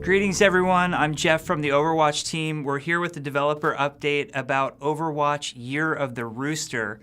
Greetings, everyone. I'm Jeff from the Overwatch team. We're here with the developer update about Overwatch Year of the Rooster.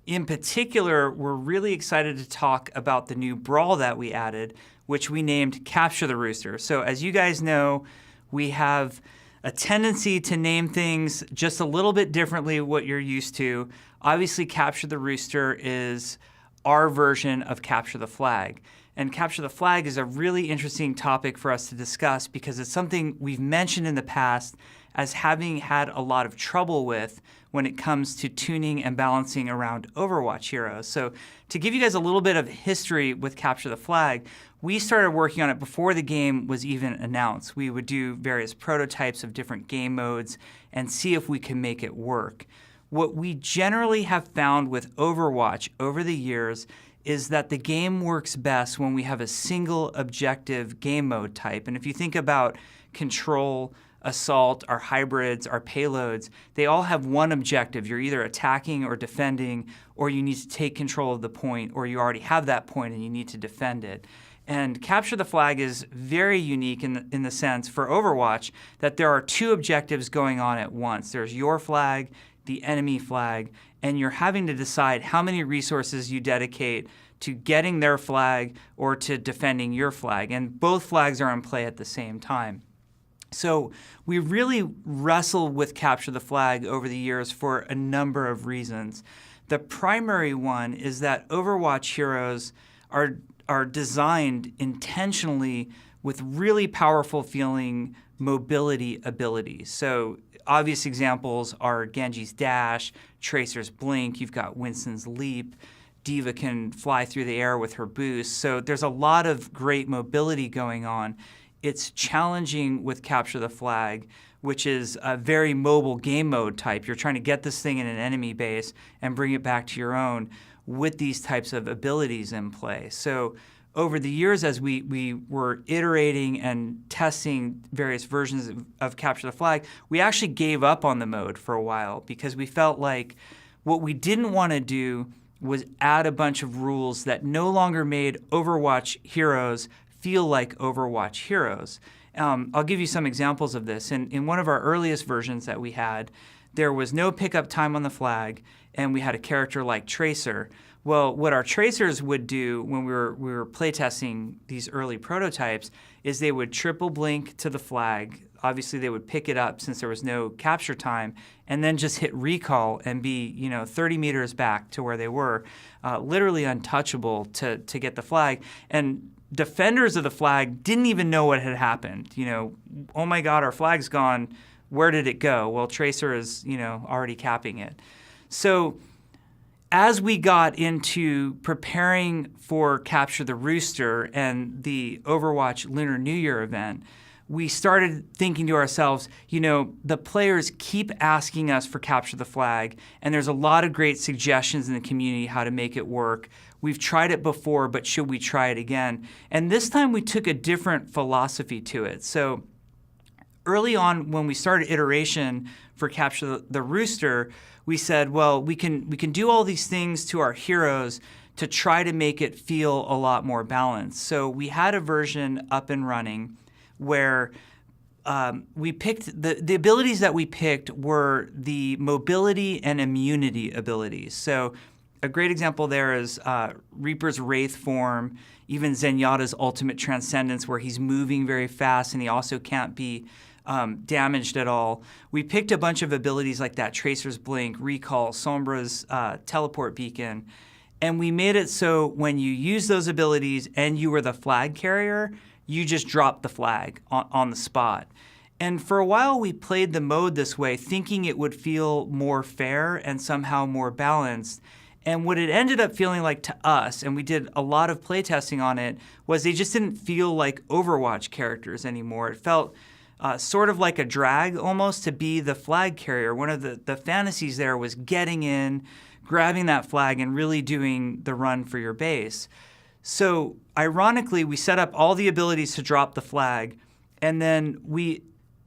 In particular, we're really excited to talk about the new brawl that we added, which we named Capture the Rooster. So as you guys know, we have a tendency to name things just a little bit differently what you're used to. Obviously, Capture the Rooster is our version of Capture the Flag. And Capture the Flag is a really interesting topic for us to discuss because it's something we've mentioned in the past as having had a lot of trouble with when it comes to tuning and balancing around Overwatch heroes. So to give you guys a little bit of history with Capture the Flag, we started working on it before the game was even announced. We would do various prototypes of different game modes and see if we can make it work. What we generally have found with Overwatch over the years is that the game works best when we have a single objective game mode type. And if you think about Control, Assault, our hybrids, our payloads, they all have one objective. You're either attacking or defending, or you need to take control of the point, or you already have that point and you need to defend it. And Capture the Flag is very unique in the sense for Overwatch that there are two objectives going on at once. There's your flag, the enemy flag, and you're having to decide how many resources you dedicate to getting their flag or to defending your flag. And both flags are in play at the same time. So we really wrestled with Capture the Flag over the years for a number of reasons. The primary one is that Overwatch heroes are designed intentionally with really powerful feeling mobility abilities. So obvious examples are Genji's dash, Tracer's blink, you've got Winston's leap, D.Va can fly through the air with her boost. So there's a lot of great mobility going on. It's challenging with Capture the Flag, which is a very mobile game mode type. You're trying to get this thing in an enemy base and bring it back to your own with these types of abilities in play. So over the years, as we were iterating and testing various versions of Capture the Flag, we actually gave up on the mode for a while because we felt like what we didn't want to do was add a bunch of rules that no longer made Overwatch heroes feel like Overwatch heroes. I'll give you some examples of this. In one of our earliest versions that we had, there was no pickup time on the flag, and we had a character like Tracer. Well, what our tracers would do when we were playtesting these early prototypes is they would triple blink to the flag. Obviously, they would pick it up since there was no capture time, and then just hit recall and be 30 meters back to where they were, literally untouchable to get the flag. And defenders of the flag didn't even know what had happened. Oh my God, our flag's gone. Where did it go? Well, Tracer is already capping it. So as we got into preparing for Capture the Rooster and the Overwatch Lunar New Year event, we started thinking to ourselves, the players keep asking us for Capture the Flag, and there's a lot of great suggestions in the community how to make it work. We've tried it before, but should we try it again? And this time we took a different philosophy to it. So early on when we started iteration for Capture the Rooster, we said, well, we can do all these things to our heroes to try to make it feel a lot more balanced. So we had a version up and running where we picked the abilities that we picked were the mobility and immunity abilities. So a great example there is Reaper's Wraith form, even Zenyatta's Ultimate Transcendence, where he's moving very fast and he also can't be damaged at all. We picked a bunch of abilities like that, Tracer's Blink, Recall, Sombra's Teleport Beacon, and we made it so when you use those abilities and you were the flag carrier, you just dropped the flag on the spot. And for a while we played the mode this way, thinking it would feel more fair and somehow more balanced. And what it ended up feeling like to us, and we did a lot of playtesting on it, was they just didn't feel like Overwatch characters anymore. It felt sort of like a drag almost to be the flag carrier. One of the fantasies there was getting in, grabbing that flag, and really doing the run for your base. So ironically, we set up all the abilities to drop the flag, and then we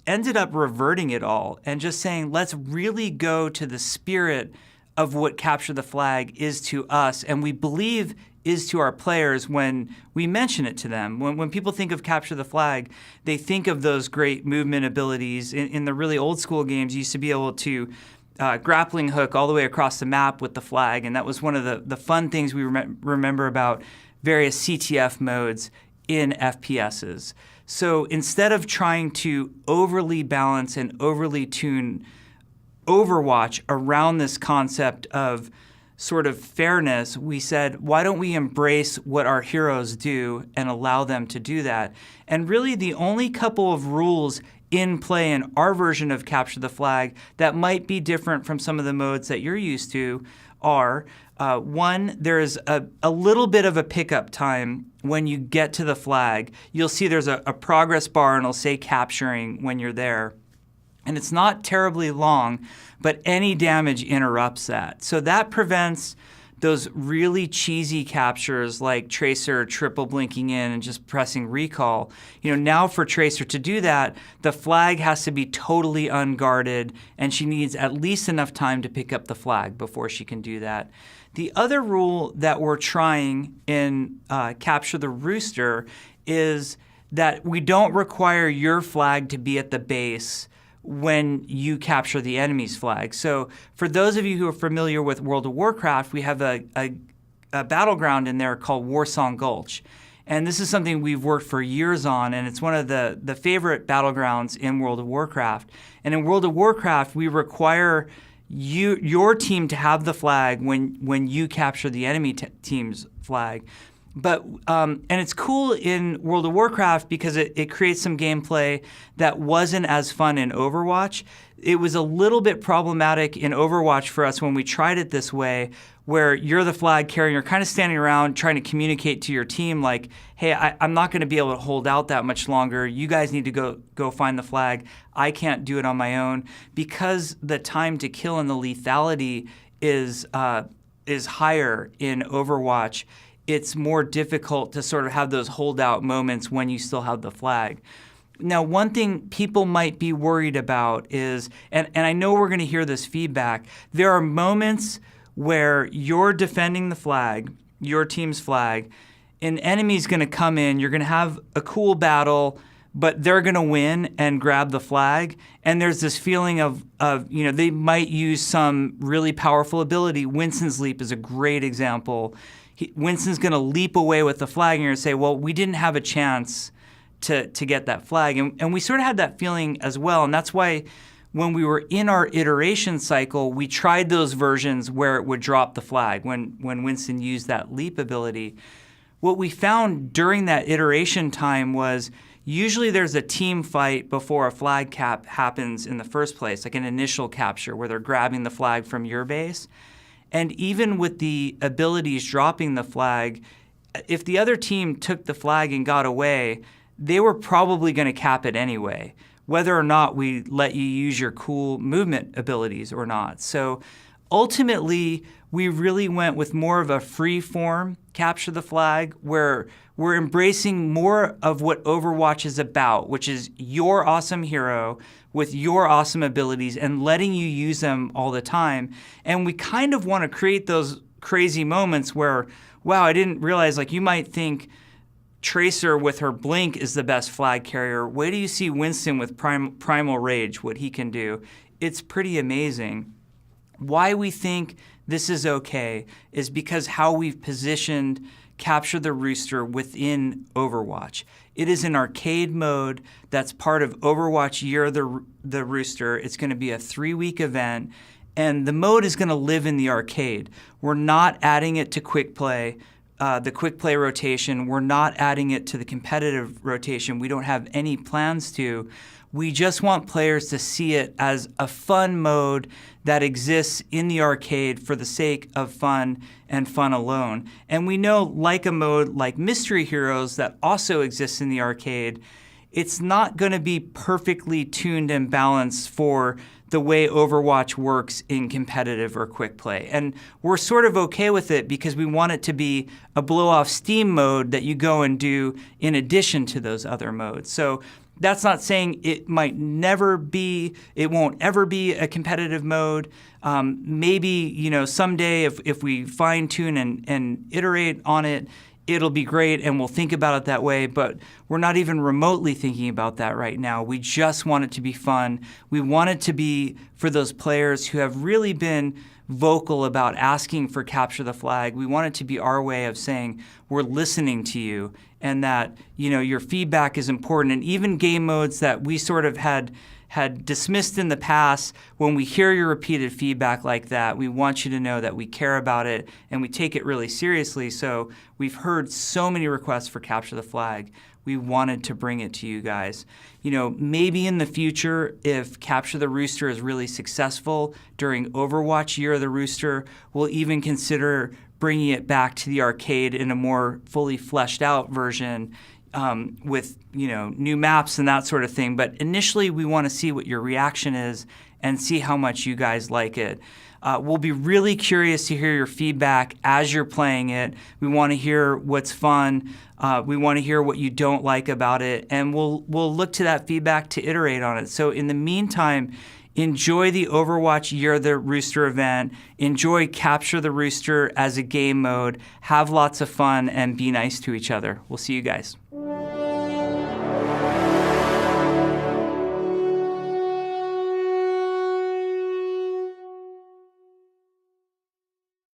ended up reverting it all and just saying, let's really go to the spirit of what capture the flag is to us, and we believe is to our players when we mention it to them. When people think of capture the flag, they think of those great movement abilities. In the really old school games, you used to be able to grappling hook all the way across the map with the flag, and that was one of the fun things we remember about various CTF modes in FPSs. So instead of trying to overly balance and overly tune Overwatch around this concept of sort of fairness, we said, why don't we embrace what our heroes do and allow them to do that? And really the only couple of rules in play in our version of Capture the Flag that might be different from some of the modes that you're used to are, one, there's a little bit of a pickup time when you get to the flag. You'll see there's a progress bar and it'll say capturing when you're there. And it's not terribly long, but any damage interrupts that. So that prevents those really cheesy captures like Tracer triple blinking in and just pressing recall. Now for Tracer to do that, the flag has to be totally unguarded, and she needs at least enough time to pick up the flag before she can do that. The other rule that we're trying in Capture the Rooster is that we don't require your flag to be at the base when you capture the enemy's flag. So for those of you who are familiar with World of Warcraft, we have a battleground in there called Warsong Gulch. And this is something we've worked for years on, and it's one of the favorite battlegrounds in World of Warcraft. And in World of Warcraft, we require your team to have the flag when you capture the enemy team's flag. But and it's cool in World of Warcraft because it creates some gameplay that wasn't as fun in Overwatch. It was a little bit problematic in Overwatch for us when we tried it this way, where you're the flag carrier, you're kind of standing around trying to communicate to your team like, hey, I'm not going to be able to hold out that much longer. You guys need to go find the flag. I can't do it on my own. Because the time to kill and the lethality is higher in Overwatch, it's more difficult to sort of have those holdout moments when you still have the flag. Now, one thing people might be worried about is, and I know we're going to hear this feedback, there are moments where you're defending the flag, your team's flag, an enemy's going to come in, you're going to have a cool battle, but they're going to win and grab the flag. And there's this feeling of they might use some really powerful ability. Winston's Leap is a great example. Winston's going to leap away with the flag, and you're going to say, well, we didn't have a chance to get that flag. And we sort of had that feeling as well. And that's why when we were in our iteration cycle, we tried those versions where it would drop the flag when Winston used that leap ability. What we found during that iteration time was usually there's a team fight before a flag cap happens in the first place, like an initial capture where they're grabbing the flag from your base. And even with the abilities dropping the flag, if the other team took the flag and got away, they were probably going to cap it anyway, whether or not we let you use your cool movement abilities or not. So ultimately, we really went with more of a free form capture the flag, where we're embracing more of what Overwatch is about, which is your awesome hero with your awesome abilities and letting you use them all the time. And we kind of want to create those crazy moments where, wow, I didn't realize, like, you might think Tracer with her blink is the best flag carrier. Wait till you see Winston with Primal Rage, what he can do. It's pretty amazing. Why we think this is okay is because how we've positioned Capture the Rooster within Overwatch. It is an arcade mode that's part of Overwatch Year of the Rooster. It's going to be a 3-week event, and the mode is going to live in the arcade. We're not adding it to quick play, the quick play rotation. We're not adding it to the competitive rotation. We don't have any plans to. We just want players to see it as a fun mode that exists in the arcade for the sake of fun and fun alone. And we know, like a mode like Mystery Heroes that also exists in the arcade, it's not going to be perfectly tuned and balanced for the way Overwatch works in competitive or quick play. And we're sort of okay with it because we want it to be a blow-off steam mode that you go and do in addition to those other modes. So That's not saying it won't ever be a competitive mode. Maybe, someday if we fine tune and iterate on it, it'll be great and we'll think about it that way, but we're not even remotely thinking about that right now. We just want it to be fun. We want it to be for those players who have really been vocal about asking for capture the flag. We want it to be our way of saying we're listening to you and that your feedback is important. And even game modes that we sort of had dismissed in the past, when we hear your repeated feedback like that, we want you to know that we care about it and we take it really seriously. So we've heard so many requests for capture the flag. We wanted to bring it to you guys. Maybe in the future, if Capture the Rooster is really successful during Overwatch Year of the Rooster, we'll even consider bringing it back to the arcade in a more fully fleshed out version with new maps and that sort of thing. But initially, we want to see what your reaction is and see how much you guys like it. We'll be really curious to hear your feedback as you're playing it. We want to hear what's fun. We want to hear what you don't like about it, and we'll look to that feedback to iterate on it. So in the meantime, enjoy the Overwatch Year of the Rooster event. Enjoy Capture the Rooster as a game mode. Have lots of fun and be nice to each other. We'll see you guys.